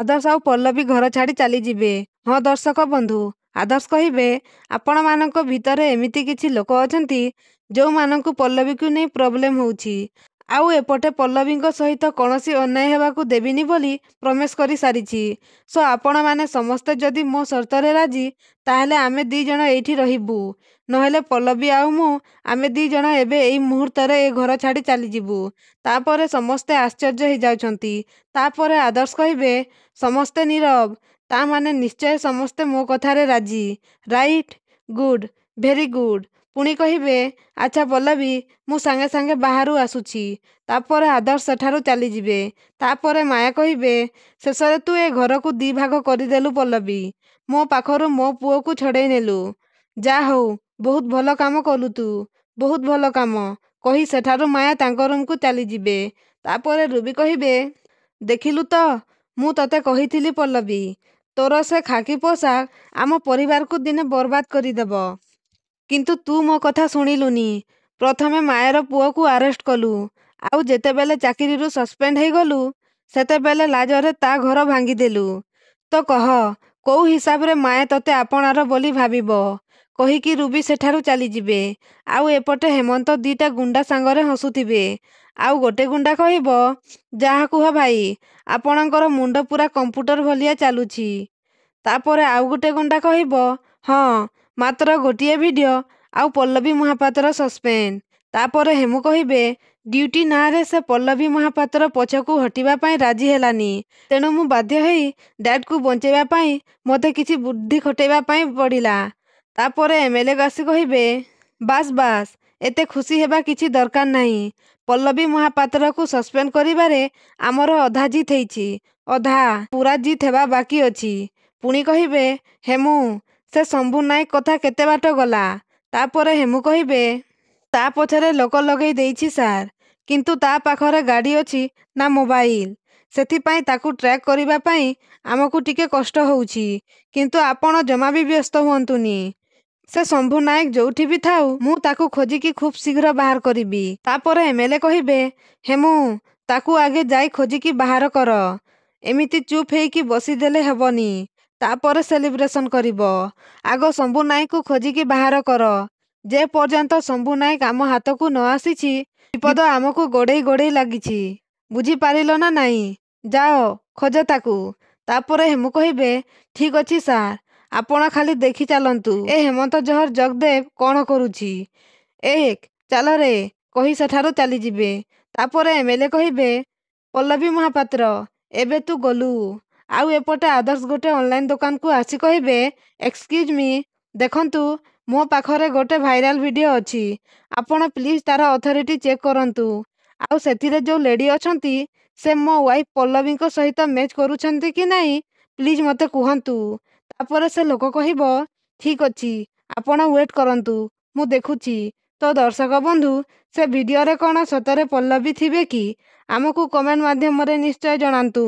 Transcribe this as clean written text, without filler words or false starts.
ଆଦର୍ଶ ଆଉ ପଲ୍ଲବୀ ଘର ଛାଡ଼ି ଚାଲିଯିବେ। ହଁ ଦର୍ଶକ ବନ୍ଧୁ, ଆଦର୍ଶ କହିବେ, ଆପଣମାନଙ୍କ ଭିତରେ ଏମିତି କିଛି ଲୋକ ଅଛନ୍ତି ଯେଉଁମାନଙ୍କୁ ପଲ୍ଲବୀକୁ ନେଇ ପ୍ରୋବ୍ଲେମ୍ ହେଉଛି। ଆଉ ଏପଟେ ପଲ୍ଲବୀଙ୍କ ସହିତ କୌଣସି ଅନ୍ୟାୟ ହେବାକୁ ଦେବିନି ବୋଲି ପ୍ରମିସ୍ କରି ସାରିଛି। ସୋ ଆପଣମାନେ ସମସ୍ତେ ଯଦି ମୋ ସର୍ତ୍ତରେ ରାଜି, ତାହେଲେ ଆମେ 2 ଜଣ ଏଇଠି ରହିବୁ। ନହେଲେ ପଲ୍ଲବୀ ଆଉ ମୁଁ, ଆମେ 2 ଜଣ ଏବେ ଏଇ ମୁହୂର୍ତ୍ତରେ ଏ ଘର ଛାଡ଼ି ଚାଲିଯିବୁ। ତାପରେ ସମସ୍ତେ ଆଶ୍ଚର୍ଯ୍ୟ ହେଇଯାଉଛନ୍ତି। ତାପରେ ଆଦର୍ଶ କହିବେ, ସମସ୍ତେ ନୀରବ। ତା ମାନେ ନିଶ୍ଚୟ ସମସ୍ତେ ମୋ କଥାରେ ରାଜି, ରାଇଟ୍? Good, very good. ପୁଣି କହିବେ, ଆଚ୍ଛା ପଲ୍ଲବୀ, ମୁଁ ସାଙ୍ଗେ ସାଙ୍ଗେ ବାହାରୁ ଆସୁଛି। ତାପରେ ଆଦର୍ଶ ସେଠାରୁ ଚାଲିଯିବେ। ତାପରେ ମାୟା କହିବେ, ଶେଷରେ ତୁ ଏ ଘରକୁ 2 ଭାଗ କରିଦେଲୁ ପଲ୍ଲବୀ। ମୋ ପାଖରୁ ମୋ ପୁଅକୁ ଛଡ଼େଇ ନେଲୁ। ଯା ହଉ, ବହୁତ ଭଲ କାମ କଲୁ ତୁ, ବହୁତ ଭଲ କାମ। କହି ସେଠାରୁ ମାୟା ତାଙ୍କ ରୁମକୁ ଚାଲିଯିବେ। ତାପରେ ରୁବି କହିବେ, ଦେଖିଲୁ ତ, ମୁଁ ତତେ କହିଥିଲି ପଲ୍ଲବୀ, ତୋର ସେ ଖାକି ପୋଷାକ ଆମ ପରିବାରକୁ ଦିନେ ବର୍ବାଦ କରିଦେବ। କିନ୍ତୁ ତୁ ମୋ କଥା ଶୁଣିଲୁନି। ପ୍ରଥମେ ମାୟାର ପୁଅକୁ ଆରେଷ୍ଟ କଲୁ, ଆଉ ଯେତେବେଳେ ଚାକିରିରୁ ସସ୍ପେଣ୍ଡ ହେଇଗଲୁ, ସେତେବେଳେ ଲାଜରେ ତା ଘର ଭାଙ୍ଗିଦେଲୁ। ତ କହ, କୋଉ ହିସାବରେ ମାୟା ତତେ ଆପଣାର ବୋଲି ଭାବିବ? କହିକି ରୁବି ସେଠାରୁ ଚାଲିଯିବେ। ଆଉ ଏପଟେ ହେମନ୍ତ 2ଟା ଗୁଣ୍ଡା ସାଙ୍ଗରେ ହସୁଥିବେ। ଆଉ ଗୋଟେ ଗୁଣ୍ଡା କହିବ, ଯାହା କୁହ ଭାଇ, ଆପଣଙ୍କର ମୁଣ୍ଡ ପୁରା କମ୍ପ୍ୟୁଟର ଭଳିଆ ଚାଲୁଛି। ତାପରେ ଆଉ ଗୋଟେ ଗୁଣ୍ଡା କହିବ, ହଁ, ମାତ୍ର ଗୋଟିଏ ଭିଡ଼ିଓ ଆଉ ପଲ୍ଲବୀ ମହାପାତ୍ର ସସ୍ପେଣ୍ଡ। ତାପରେ ହେମୁ କହିବେ, ଡ୍ୟୁଟି ନାଁରେ ସେ ପଲ୍ଲବୀ ମହାପାତ୍ର ପଛକୁ ହଟିବା ପାଇଁ ରାଜି ହେଲାନି। ତେଣୁ ମୁଁ ବାଧ୍ୟ ହେଇ ଡ୍ୟାଡ୍କୁ ବଞ୍ଚେଇବା ପାଇଁ ମୋତେ କିଛି ବୁଦ୍ଧି ଖଟେଇବା ପାଇଁ ପଡ଼ିଲା। ତାପରେ ଏମଏଲ୍ଏ ଆସି କହିବେ, ବାସ୍ ବାସ୍, ଏତେ ଖୁସି ହେବା କିଛି ଦରକାର ନାହିଁ। ପଲ୍ଲବୀ ମହାପାତ୍ରକୁ ସସ୍ପେଣ୍ଡ କରିବାରେ ଆମର ଅଧା ଜିତ୍ ହେଇଛି, ଅଧା, ପୁରା ଜିତ୍ ହେବା ବାକି ଅଛି। ପୁଣି କହିବେ, ହେମୁ, ସେ ଶମ୍ଭୁ ନାୟକ କଥା କେତେ ବାଟ ଗଲା? ତାପରେ ହେମୁ କହିବେ, ତା ପଛରେ ଲୋକ ଲଗେଇ ଦେଇଛି ସାର୍, କିନ୍ତୁ ତା ପାଖରେ ଗାଡ଼ି ଅଛି ନା ମୋବାଇଲ। ସେଥିପାଇଁ ତାକୁ ଟ୍ରାକ୍ କରିବା ପାଇଁ ଆମକୁ ଟିକେ କଷ୍ଟ ହେଉଛି। କିନ୍ତୁ ଆପଣ ଜମା ବି ବ୍ୟସ୍ତ ହୁଅନ୍ତୁନି। ସେ ଶମ୍ଭୁ ନାୟକ ଯୋଉଠି ବି ଥାଉ, ମୁଁ ତାକୁ ଖୋଜିକି ଖୁବ୍ ଶୀଘ୍ର ବାହାର କରିବି। ତାପରେ ଏମଏଲ୍ଏ କହିବେ, ହେମୁ, ତାକୁ ଆଗେ ଯାଇ ଖୋଜିକି ବାହାର କର। ଏମିତି ଚୁପ୍ ହେଇକି ବସିଦେଲେ ହେବନି। ତାପରେ ସେଲିବ୍ରେସନ କରିବ। ଆଗ ଶମ୍ଭୁ ନାୟକକୁ ଖୋଜିକି ବାହାର କର। ଯେ ପର୍ଯ୍ୟନ୍ତ ଶମ୍ଭୁ ନାୟକ ଆମ ହାତକୁ ନ ଆସିଛି, ବିପଦ ଆମକୁ ଗୋଡ଼େଇ ଗୋଡ଼େଇ ଲାଗିଛି। ବୁଝିପାରିଲ ନା ନାଇଁ? ଯାଅ, ଖୋଜ ତାକୁ। ତାପରେ ହେମୁ କହିବେ, ଠିକ୍ ଅଛି ସାର୍, ଆପଣ ଖାଲି ଦେଖି ଚାଲନ୍ତୁ ଏ ହେମନ୍ତ ଜହର ଜଗଦେବ କ'ଣ କରୁଛି। ଚାଲରେ, କହି ସେଠାରୁ ଚାଲିଯିବେ। ତାପରେ ଏମଏଲ୍ଏ କହିବେ, ପଲ୍ଲବୀ ମହାପାତ୍ର, ଏବେ ତୁ ଗଲୁ। ଆଉ ଏପଟେ ଆଦର୍ଶ ଗୋଟେ ଅନଲାଇନ୍ ଦୋକାନକୁ ଆସି କହିବେ, ଏକ୍ସକ୍ୟୁଜ୍ ମି, ଦେଖନ୍ତୁ, ମୋ ପାଖରେ ଗୋଟେ ଭାଇରାଲ ଭିଡ଼ିଓ ଅଛି। ଆପଣ ପ୍ଲିଜ୍ ତାର ଅଥରିଟି ଚେକ୍ କରନ୍ତୁ। ଆଉ ସେଥିରେ ଯୋଉ ଲେଡି ଅଛନ୍ତି, ସେ ମୋ ୱାଇଫ୍ ପଲ୍ଲବୀଙ୍କ ସହିତ ମ୍ୟାଚ୍ କରୁଛନ୍ତି କି ନାହିଁ, ପ୍ଲିଜ୍ ମୋତେ କୁହନ୍ତୁ। ତାପରେ ସେ ଲୋକ କହିବ, ଠିକ୍ ଅଛି, ଆପଣ ୱେଟ୍ କରନ୍ତୁ, ମୁଁ ଦେଖୁଛି। ତ ଦର୍ଶକ ବନ୍ଧୁ, ସେ ଭିଡ଼ିଓରେ କ'ଣ ସତରେ ପଲ୍ଲବୀ ଥିବେ କି? ଆମକୁ କମେଣ୍ଟ ମାଧ୍ୟମରେ ନିଶ୍ଚୟ ଜଣାନ୍ତୁ।